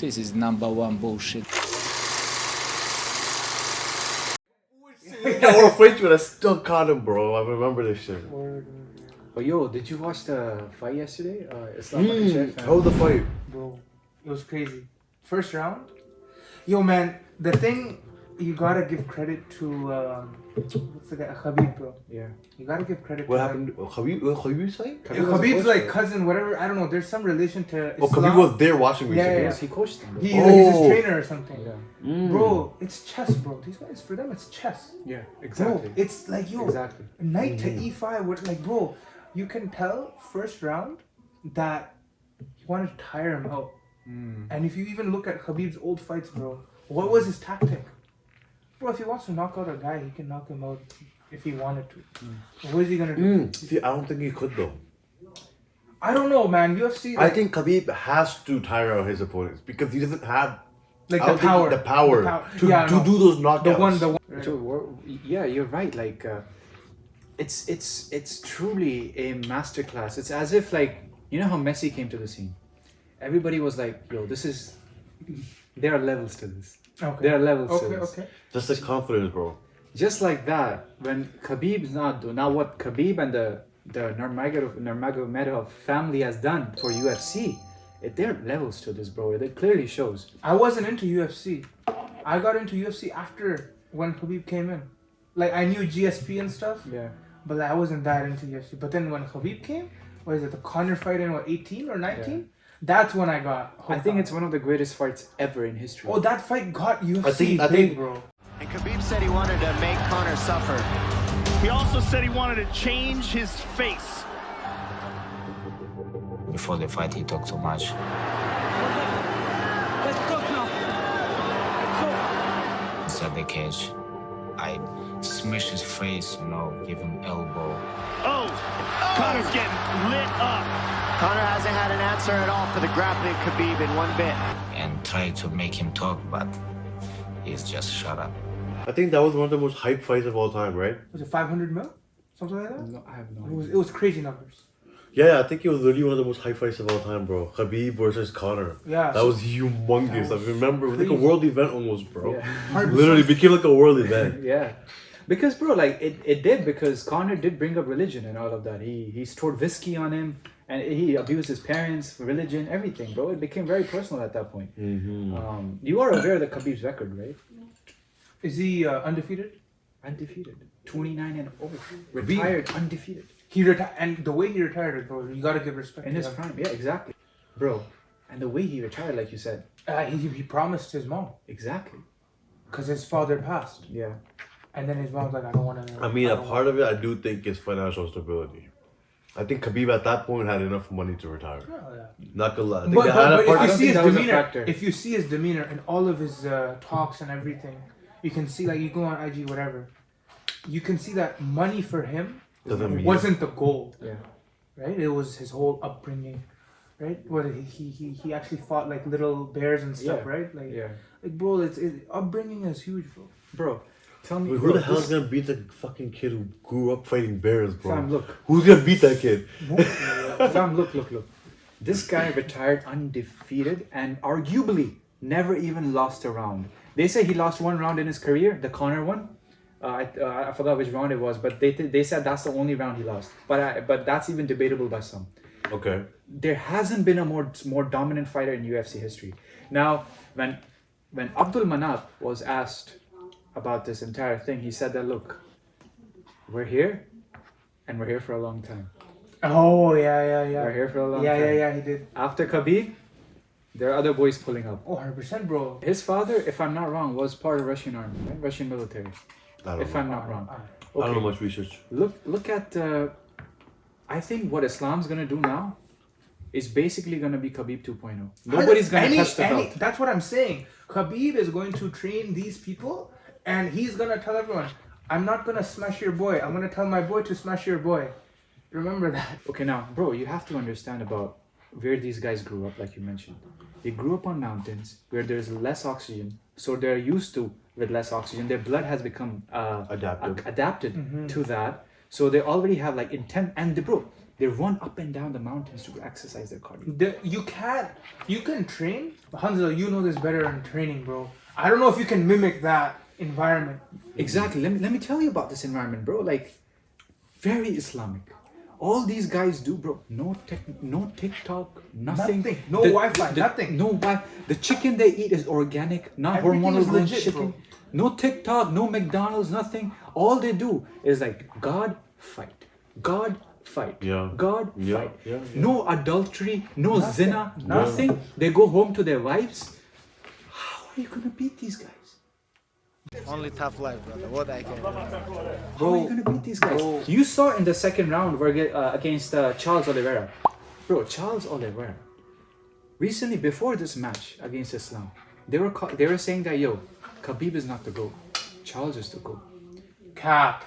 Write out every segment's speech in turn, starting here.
This is number one bullshit. I want to fight you, but I still caught him, bro. I remember this shit. Oh, yo, did you watch the fight yesterday? Islam Makhachev. How was the fight? Bro, it was crazy. First round. Yo, man, the thing you gotta give credit to what's the guy? Khabib, bro. Yeah. You gotta give credit. What to happened? Khabib's fight? Khabib's like cousin, whatever. I don't know. There's some relation to Islam. Oh, Khabib was there watching me. Yeah, Yes, he coached him. Bro. He's his trainer or something. Yeah. Bro, it's chess, bro. These guys, for them, it's chess. Yeah, exactly. Bro, it's like, yo, Exactly. knight to e5. Like, bro, you can tell first round that he wanted to tire him out. And if you even look at Khabib's old fights, bro, what was his tactic? Bro, if he wants to knock out a guy, he can knock him out if he wanted to. What is he gonna do? See, I don't think he could though. I don't know, man. UFC. I think Khabib has to tire out his opponents because he doesn't have like I the don't think power. the power to do those knockouts. The one. So, yeah, you're right. Like, it's truly a masterclass. It's as if, like, you know how Messi came to the scene. Everybody was like, "Yo, this is." There are levels to this. Okay. There are levels to this. Okay. Just like confidence, bro. Just like that, when Khabib's not doing now what Khabib and the Nurmagomedov family has done for UFC, there are levels to this, bro. It clearly shows. I wasn't into UFC. I got into UFC after when Khabib came in. Like, I knew GSP and stuff, Yeah. but I wasn't that into UFC. But then when Khabib came, what is it, the Conor fight in 18 or 19? Yeah. That's when I got hooked I think on it's one of the greatest fights ever in history. Oh, that fight got UFC I big, think- bro. And Khabib said he wanted to make Conor suffer. He also said he wanted to change his face. Before the fight, he talked too much. Inside the cage, I smashed his face, give him elbow. Oh, Conor's getting lit up. Conor hasn't had an answer at all for the grappling Khabib in one bit. And tried to make him talk, but he's just shut up. I think that was one of the most hyped fights of all time, right? Was it 500 mil? Something like that? No, I have no It was, idea. it was crazy numbers. Yeah, I think it was literally one of the most hyped fights of all time, bro. Khabib versus Conor. Yeah. That was humongous. That was I remember, it was like a crazy. world event almost, bro. Yeah. Literally became like a world event. Yeah. Because, bro, like, it did, because Conor did bring up religion and all of that. He stored whiskey on him, and he abused his parents, religion, everything, bro. It became very personal at that point. You are aware of the Khabib's record, right? Is he undefeated? Undefeated. 29-0. Retired undefeated. He retired, and the way he retired, bro, you gotta give respect. In to his him. prime. Yeah, exactly. Bro. And the way he retired, like you said. He promised his mom Exactly. because his father passed, Yeah. and then his mom's like, I don't want to. I mean, a part of it, I do think, is financial stability. I think Khabib at that point had enough money to retire. Not gonna lie. I think But, that had a but part if you don't see think his that was a demeanor, factor. if you see his demeanor and all of his talks and everything, you can see, like, you go on IG, whatever, you can see that money for him Doesn't mean wasn't the goal, Yeah. right? It was his whole upbringing, right? What he actually fought like little bears and stuff, Yeah. right? Like, Yeah. like, bro, upbringing is huge, bro. Bro, tell me. Wait, bro, who the hell is this- gonna beat the fucking kid who grew up fighting bears, bro? Fam, look. Who's gonna beat that kid? Fam, look. This guy retired undefeated and arguably never even lost a round. They say he lost one round in his career, the Conor one. I forgot which round it was, but they said that's the only round he lost. But that's even debatable by some. Okay. There hasn't been a more dominant fighter in UFC history. Now, when Abdul Manap was asked about this entire thing, he said that, look, we're here, and we're here for a long time. Oh yeah. We're here for a long Yeah, time. he did. After Khabib, there are other boys pulling up. Oh, 100%, bro. His father, if I'm not wrong, was part of Russian army, right? Russian military. I don't If know. I'm not wrong. I don't know much research. Look at. I think what Islam's gonna do now is basically gonna be Khabib 2.0. Nobody's gonna touch the belt. That's what I'm saying. Khabib is going to train these people, and he's gonna tell everyone, "I'm not gonna smash your boy. I'm gonna tell my boy to smash your boy." Remember that. Okay, now, bro, you have to understand about where these guys grew up, like you mentioned. They grew up on mountains where there's less oxygen, so they're used to with less oxygen. Their blood has become Adapted. adapted to that. So they already have like intent. And bro, They run up and down the mountains to exercise their cardio. You can train. Hanzo, you know this better in training, bro. I don't know if you can mimic that environment. Exactly. Let me tell you about this environment, bro. Like, very Islamic. All these guys do, bro. No TikTok, nothing. No Wi-Fi, nothing. No Wi. The chicken they eat is organic, not Everything hormonal is grown legit, chicken. bro. No TikTok, no McDonald's, nothing. All they do is like God fight, God fight, Yeah. God Yeah, fight. yeah. No adultery, no zina, Nothing. nothing. They go home to their wives. How are you gonna beat these guys? Only tough life, brother. What I can do. How are you gonna beat these guys? You saw in the second round where against Charles Oliveira. Bro, Charles Oliveira. Recently, before this match against Islam, they were saying that, yo, Khabib is not the GOAT. Charles is the GOAT. Cap.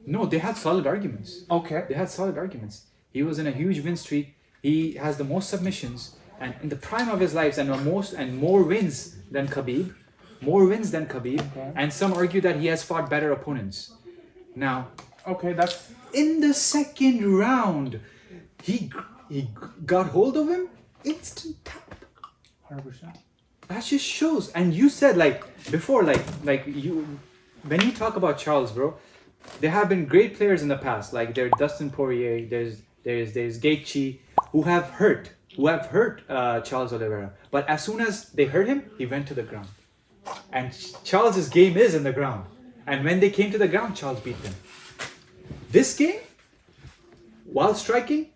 No, they had solid arguments. Okay. They had solid arguments. He was in a huge win streak. He has the most submissions and in the prime of his life and more wins than Khabib. More wins than Khabib. Okay. And some argue that he has fought better opponents. Now, Okay, that's in the second round, he got hold of him, instant tap. 100%. That just shows. And you said like before, like you, when you talk about Charles, bro, there have been great players in the past. Like there's Dustin Poirier, there's Gaethje, who have hurt Charles Oliveira. But as soon as they hurt him, he went to the ground. And Charles's game is in the ground. And when they came to the ground, Charles beat them. This game, while striking,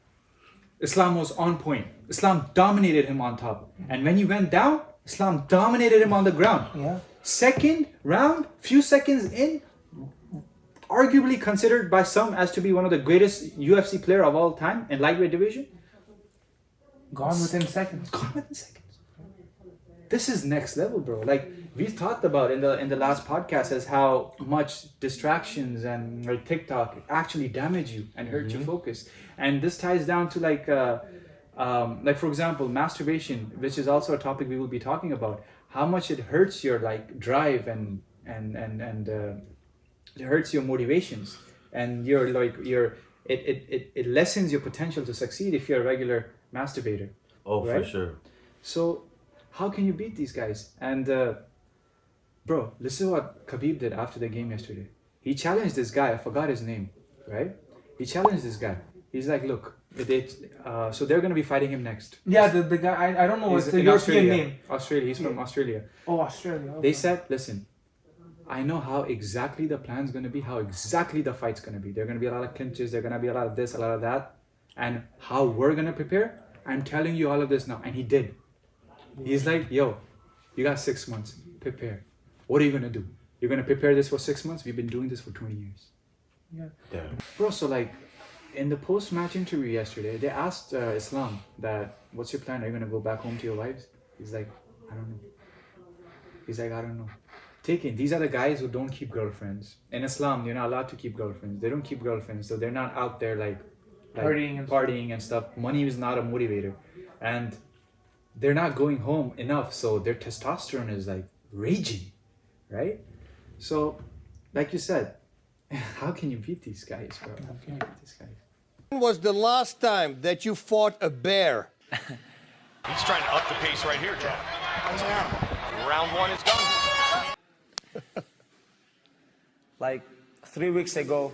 Islam was on point. Islam dominated him on top. And when he went down, Islam dominated him on the ground. Yeah. Second round, few seconds in, arguably considered by some as to be one of the greatest UFC player of all time in lightweight division. Gone within seconds. Gone within seconds. This is next level, bro. Like we talked about in the last podcast, as how much distractions and like TikTok actually damage you and hurt your focus. And this ties down to like for example, masturbation, which is also a topic we will be talking about. How much it hurts your like drive and it hurts your motivations, and it lessens your potential to succeed if you're a regular masturbator. Oh, right? for sure. So how can you beat these guys? And bro, listen to what Khabib did after the game yesterday. He challenged this guy. I forgot his name, right? He challenged this guy. He's like, look, so they're gonna be fighting him next. Yeah, the guy, I don't know what's the in European Australia. name. Australia. He's from Australia. Oh, Australia. Okay. They said, listen, I know how exactly the plan's gonna be, how exactly the fight's gonna be. There are gonna be a lot of clinches, there are gonna be a lot of this, a lot of that. And how we're gonna prepare, I'm telling you all of this now. And he did. He's like, yo, you got 6 months, prepare. What are you gonna do? You're gonna prepare this for 6 months? We've been doing this for 20 years. Yeah. Damn. Bro, so like, in the post-match interview yesterday, they asked Islam that, what's your plan? Are you gonna go back home to your wives? He's like, I don't know. He's like, I don't know. Take it. These are the guys who don't keep girlfriends. In Islam, you're not allowed to keep girlfriends. They don't keep girlfriends, so they're not out there like partying and stuff. Money is not a motivator, and they're not going home enough, so their testosterone is like raging, right? So, like you said, how can you beat these guys, bro? How can you beat these guys? When was the last time that you fought a bear? He's trying to up the pace right here, John. Round one is done. Like 3 weeks ago,